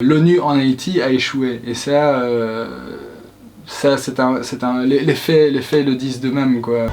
L'ONU en Haïti a échoué, et ça les faits le disent d'eux-mêmes, quoi.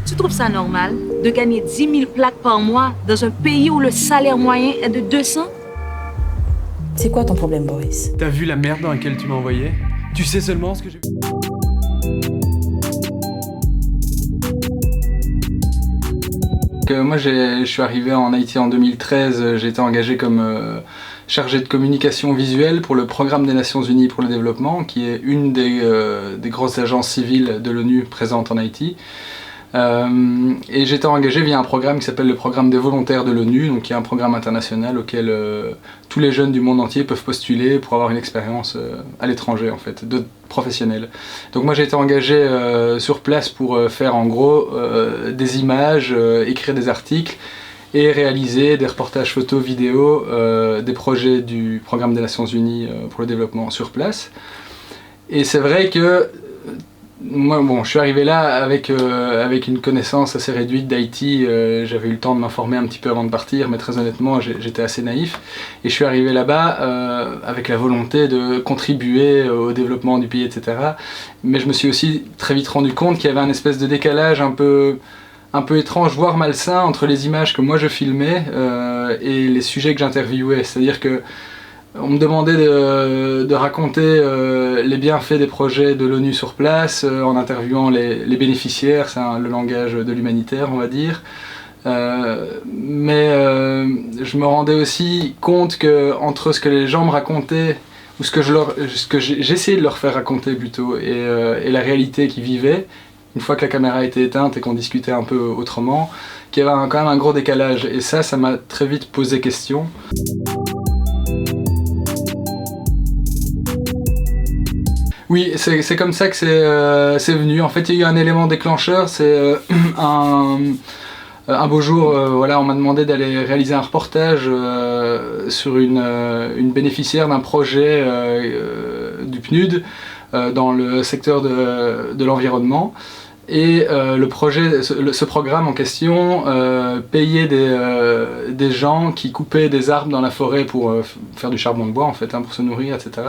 Tu trouves ça normal de gagner 10 000 plaques par mois dans un pays où le salaire moyen est de 200? C'est quoi ton problème, Boris? T'as vu la merde dans laquelle tu m'as envoyé? Tu sais seulement ce que j'ai... Moi je suis arrivé en Haïti en 2013, j'ai été engagé comme chargé de communication visuelle pour le programme des Nations Unies pour le développement, qui est une des grosses agences civiles de l'ONU présentes en Haïti. Et j'ai été engagé via un programme qui s'appelle le programme des volontaires de l'ONU, donc qui est un programme international auquel tous les jeunes du monde entier peuvent postuler pour avoir une expérience à l'étranger, en fait, professionnelle. Donc moi j'ai été engagé sur place pour faire en gros des images, écrire des articles et réaliser des reportages photos, vidéos, des projets du programme des Nations Unies pour le développement sur place. Et c'est vrai que moi, je suis arrivé là avec une connaissance assez réduite d'Haïti. J'avais eu le temps de m'informer un petit peu avant de partir, mais très honnêtement, j'étais assez naïf. Et je suis arrivé là-bas avec la volonté de contribuer au développement du pays, etc. Mais je me suis aussi très vite rendu compte qu'il y avait un espèce de décalage un peu étrange, voire malsain, entre les images que moi je filmais et les sujets que j'interviewais. C'est-à-dire que on me demandait de raconter les bienfaits des projets de l'ONU sur place, en interviewant les bénéficiaires, c'est le langage de l'humanitaire, on va dire. Mais je me rendais aussi compte que entre ce que les gens me racontaient, ou ce que j'essayais de leur faire raconter plutôt, et la réalité qu'ils vivaient, une fois que la caméra était éteinte et qu'on discutait un peu autrement, qu'il y avait quand même un gros décalage. Et ça m'a très vite posé question. Oui, c'est comme ça que c'est venu. En fait, il y a eu un élément déclencheur, c'est un beau jour, voilà, on m'a demandé d'aller réaliser un reportage sur une bénéficiaire d'un projet du PNUD dans le secteur de l'environnement. Et ce programme en question payait des gens qui coupaient des arbres dans la forêt pour faire du charbon de bois, en fait, pour se nourrir, etc.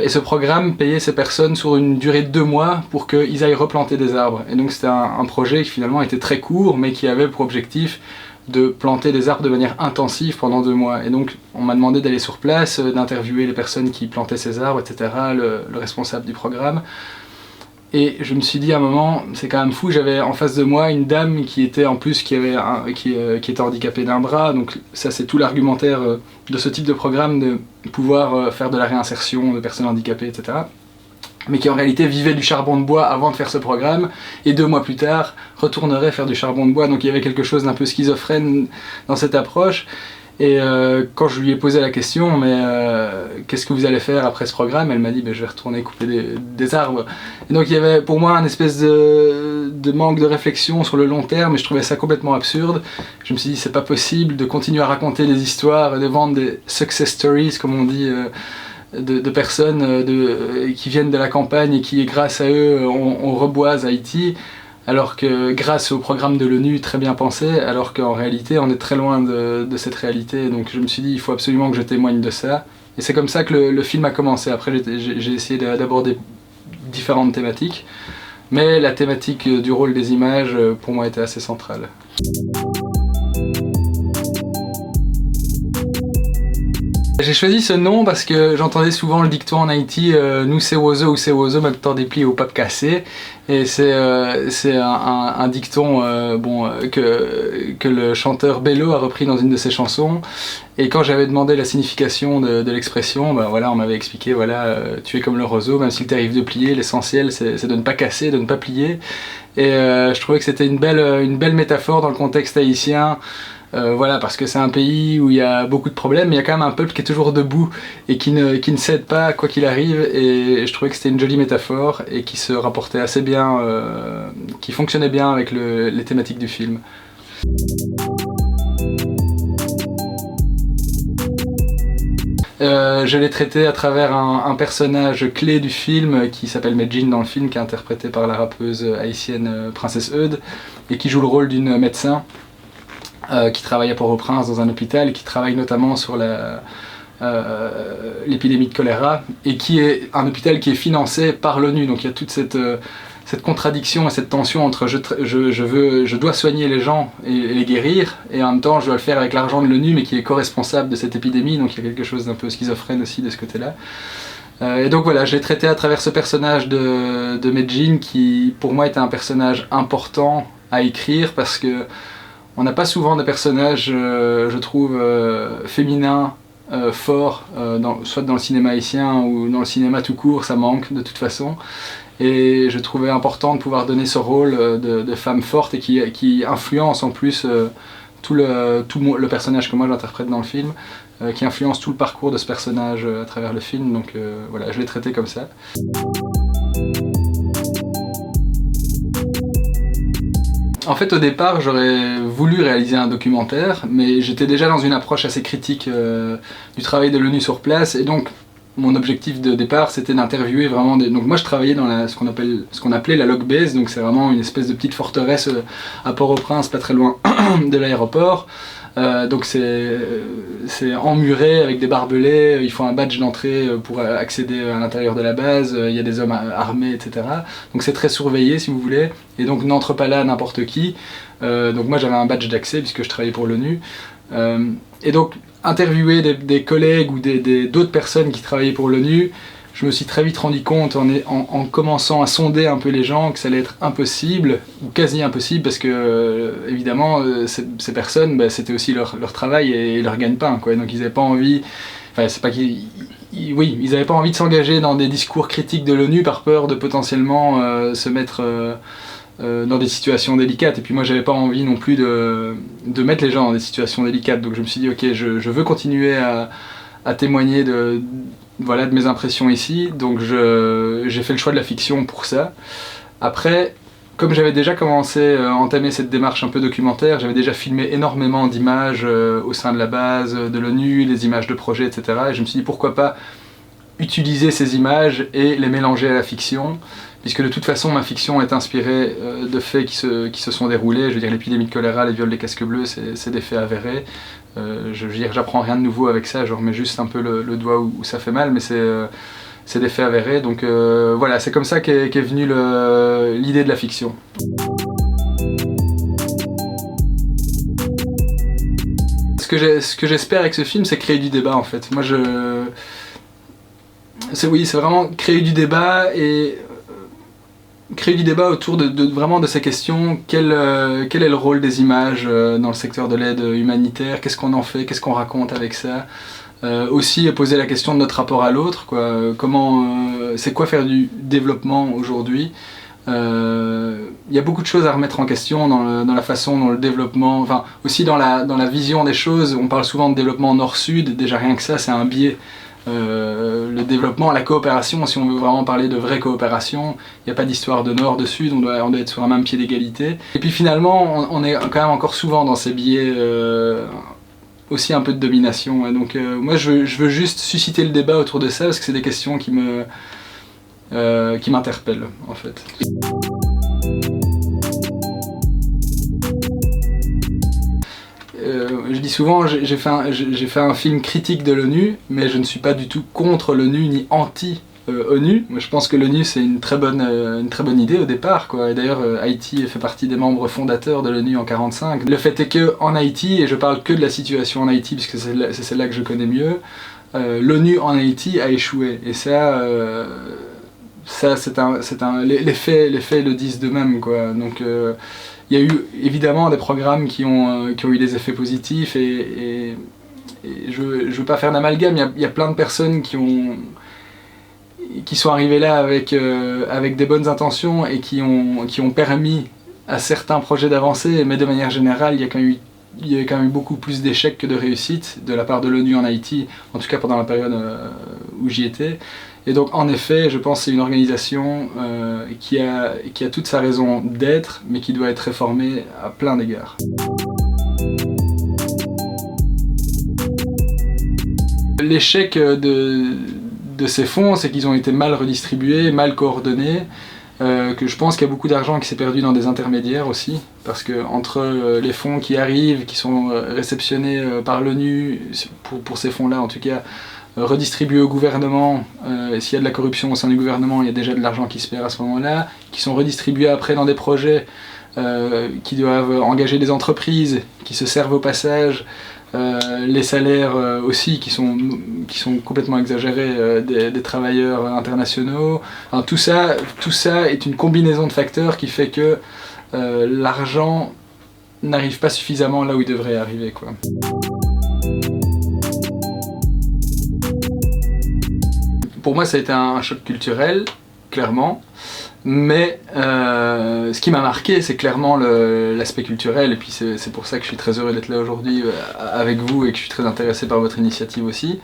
Et ce programme payait ces personnes sur une durée de 2 mois pour qu'ils aillent replanter des arbres. Et donc c'était un projet qui finalement était très court, mais qui avait pour objectif de planter des arbres de manière intensive pendant 2 mois. Et donc on m'a demandé d'aller sur place, d'interviewer les personnes qui plantaient ces arbres, etc., le responsable du programme. Et je me suis dit à un moment, c'est quand même fou, j'avais en face de moi une dame qui était en plus qui était handicapée d'un bras, donc ça c'est tout l'argumentaire de ce type de programme, de pouvoir faire de la réinsertion de personnes handicapées, etc. Mais qui en réalité vivait du charbon de bois avant de faire ce programme, et 2 mois plus tard retournerait faire du charbon de bois, donc il y avait quelque chose d'un peu schizophrène dans cette approche. Et quand je lui ai posé la question, mais qu'est-ce que vous allez faire après ce programme, elle m'a dit, je vais retourner couper des arbres. Et donc il y avait pour moi un espèce de manque de réflexion sur le long terme, et je trouvais ça complètement absurde. Je me suis dit, c'est pas possible de continuer à raconter des histoires, de vendre des success stories, comme on dit, de personnes qui viennent de la campagne et qui, grâce à eux, on reboise Haïti. Alors que grâce au programme de l'ONU très bien pensé, alors qu'en réalité on est très loin de cette réalité. Donc je me suis dit, il faut absolument que je témoigne de ça. Et c'est comme ça que le film a commencé. Après j'ai essayé d'aborder différentes thématiques, mais la thématique du rôle des images pour moi était assez centrale. J'ai choisi ce nom parce que j'entendais souvent le dicton en Haïti, nous c'est oiseau ou c'est oiseau, même temps des plis au pape cassé. Et c'est un dicton que le chanteur Bello a repris dans une de ses chansons. Et quand j'avais demandé la signification de l'expression, voilà, on m'avait expliqué, voilà, tu es comme le roseau, même s'il t'arrive de plier, l'essentiel c'est de ne pas casser, de ne pas plier. Et je trouvais que c'était une belle métaphore dans le contexte haïtien. Voilà, parce que c'est un pays où il y a beaucoup de problèmes, mais il y a quand même un peuple qui est toujours debout et qui ne cède pas quoi qu'il arrive, et je trouvais que c'était une jolie métaphore et qui se rapportait assez bien, qui fonctionnait bien avec les thématiques du film. Je l'ai traité à travers un personnage clé du film qui s'appelle Medjin dans le film, qui est interprété par la rappeuse haïtienne Princesse Eudes et qui joue le rôle d'une médecin. qui travaille à Port-au-Prince dans un hôpital et qui travaille notamment sur l'épidémie de choléra, et qui est un hôpital qui est financé par l'ONU. Donc il y a toute cette contradiction et cette tension entre je dois soigner les gens et les guérir, et en même temps je dois le faire avec l'argent de l'ONU, mais qui est co-responsable de cette épidémie. Donc il y a quelque chose d'un peu schizophrène aussi de ce côté-là. Et donc voilà, je l'ai traité à travers ce personnage de Medjin, qui pour moi était un personnage important à écrire, parce que on n'a pas souvent des personnages, je trouve, féminins, forts, soit dans le cinéma haïtien ou dans le cinéma tout court. Ça manque de toute façon. Et je trouvais important de pouvoir donner ce rôle de femme forte, et qui influence en plus tout le personnage que moi j'interprète dans le film, qui influence tout le parcours de ce personnage à travers le film. Donc voilà, je l'ai traité comme ça. En fait, au départ, j'aurais voulu réaliser un documentaire, mais j'étais déjà dans une approche assez critique du travail de l'ONU sur place, et donc mon objectif de départ, c'était d'interviewer vraiment donc moi je travaillais dans ce qu'on appelait la log base, donc c'est vraiment une espèce de petite forteresse à Port-au-Prince, pas très loin de l'aéroport. Donc c'est emmuré avec des barbelés, il faut un badge d'entrée pour accéder à l'intérieur de la base, il y a des hommes armés, etc. Donc c'est très surveillé, si vous voulez, et donc n'entre pas là n'importe qui. Donc moi j'avais un badge d'accès puisque je travaillais pour l'ONU. Et donc interviewer des collègues ou d'autres personnes qui travaillaient pour l'ONU, je me suis très vite rendu compte en commençant à sonder un peu les gens que ça allait être impossible, ou quasi impossible, parce que évidemment ces personnes, c'était aussi leur travail et leur gagne-pain, quoi. Donc ils n'avaient pas envie, enfin c'est pas qu'ils... Oui, ils n'avaient pas envie de s'engager dans des discours critiques de l'ONU par peur de potentiellement se mettre dans des situations délicates. Et puis moi j'avais pas envie non plus de mettre les gens dans des situations délicates, donc je me suis dit ok, je veux continuer à témoigner de mes impressions ici, donc j'ai fait le choix de la fiction pour ça. Après, comme j'avais déjà commencé à entamer cette démarche un peu documentaire, j'avais déjà filmé énormément d'images au sein de la base de l'ONU, les images de projets, etc. Et je me suis dit pourquoi pas utiliser ces images et les mélanger à la fiction, puisque de toute façon ma fiction est inspirée de faits qui se sont déroulés. Je veux dire, l'épidémie de choléra, les viols des casques bleus, c'est des faits avérés. Je veux dire, j'apprends rien de nouveau avec ça, je remets juste un peu le doigt où ça fait mal, mais c'est des faits avérés. Donc voilà, c'est comme ça qu'est venue l'idée de la fiction. Ce que j'espère avec ce film, c'est créer du débat en fait. Moi c'est vraiment créer du débat, et créer du débat autour vraiment de ces questions. Quel est le rôle des images dans le secteur de l'aide humanitaire, qu'est-ce qu'on en fait, qu'est-ce qu'on raconte avec ça, aussi poser la question de notre rapport à l'autre, quoi. C'est quoi faire du développement aujourd'hui. Il y a beaucoup de choses à remettre en question dans la façon dont le développement, enfin aussi dans la vision des choses. On parle souvent de développement nord-sud, déjà rien que ça c'est un biais. Le développement, la coopération, si on veut vraiment parler de vraie coopération, il n'y a pas d'histoire de nord, de sud, on doit être sur un même pied d'égalité. Et puis finalement, on est quand même encore souvent dans ces biais, aussi un peu de domination. Et donc moi je veux juste susciter le débat autour de ça, parce que c'est des questions qui m'interpellent en fait. Je dis souvent, j'ai fait un film critique de l'ONU, mais je ne suis pas du tout contre l'ONU ni anti-ONU. Je pense que l'ONU c'est une très bonne idée au départ, quoi. Et d'ailleurs Haïti fait partie des membres fondateurs de l'ONU en 1945. Le fait est qu'en Haïti, et je parle que de la situation en Haïti puisque c'est celle-là que je connais mieux, l'ONU en Haïti a échoué. Et ça les faits le disent d'eux-mêmes, quoi. Donc il y a eu évidemment des programmes qui ont eu des effets positifs, et je veux pas faire d'amalgame, il y a plein de personnes qui sont arrivées là avec des bonnes intentions et qui ont permis à certains projets d'avancer, mais de manière générale il y a quand même eu beaucoup plus d'échecs que de réussites de la part de l'ONU en Haïti, en tout cas pendant la période où j'y étais. Et donc en effet, je pense que c'est une organisation qui a toute sa raison d'être, mais qui doit être réformée à plein d'égards. L'échec de ces fonds, c'est qu'ils ont été mal redistribués, mal coordonnés, que je pense qu'il y a beaucoup d'argent qui s'est perdu dans des intermédiaires aussi, parce que entre les fonds qui arrivent, qui sont réceptionnés par l'ONU, pour ces fonds-là en tout cas, redistribués au gouvernement, et s'il y a de la corruption au sein du gouvernement, il y a déjà de l'argent qui se perd à ce moment-là, qui sont redistribués après dans des projets qui doivent engager des entreprises, qui se servent au passage, les salaires aussi qui sont complètement exagérés des travailleurs internationaux. Enfin, tout ça est une combinaison de facteurs qui fait que l'argent n'arrive pas suffisamment là où il devrait arriver, quoi. Pour moi, ça a été un choc culturel, clairement. Mais ce qui m'a marqué, c'est clairement l'aspect culturel, et puis c'est pour ça que je suis très heureux d'être là aujourd'hui avec vous et que je suis très intéressé par votre initiative aussi.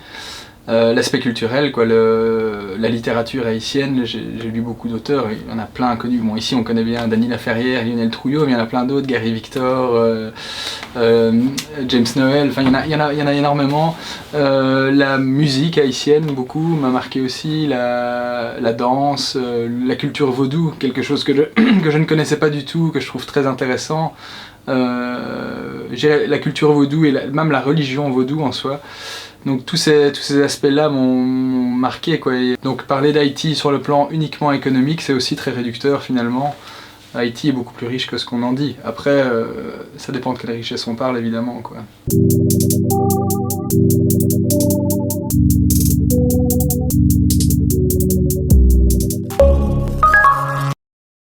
L'aspect culturel, quoi, la littérature haïtienne, j'ai lu beaucoup d'auteurs, il y en a plein connus. Bon, ici on connaît bien Dany Laferrière, Lionel Trouillot, mais il y en a plein d'autres, Gary Victor, James Noel, enfin il y en a énormément. La musique haïtienne, beaucoup, m'a marqué aussi, la danse, la culture vaudou, quelque chose que je ne connaissais pas du tout, que je trouve très intéressant. La culture vaudou et même la religion vaudou en soi. Donc tous ces aspects-là m'ont marqué, quoi. Et donc parler d'Haïti sur le plan uniquement économique, c'est aussi très réducteur finalement. Haïti est beaucoup plus riche que ce qu'on en dit. Après, ça dépend de quelle richesse on parle évidemment, quoi.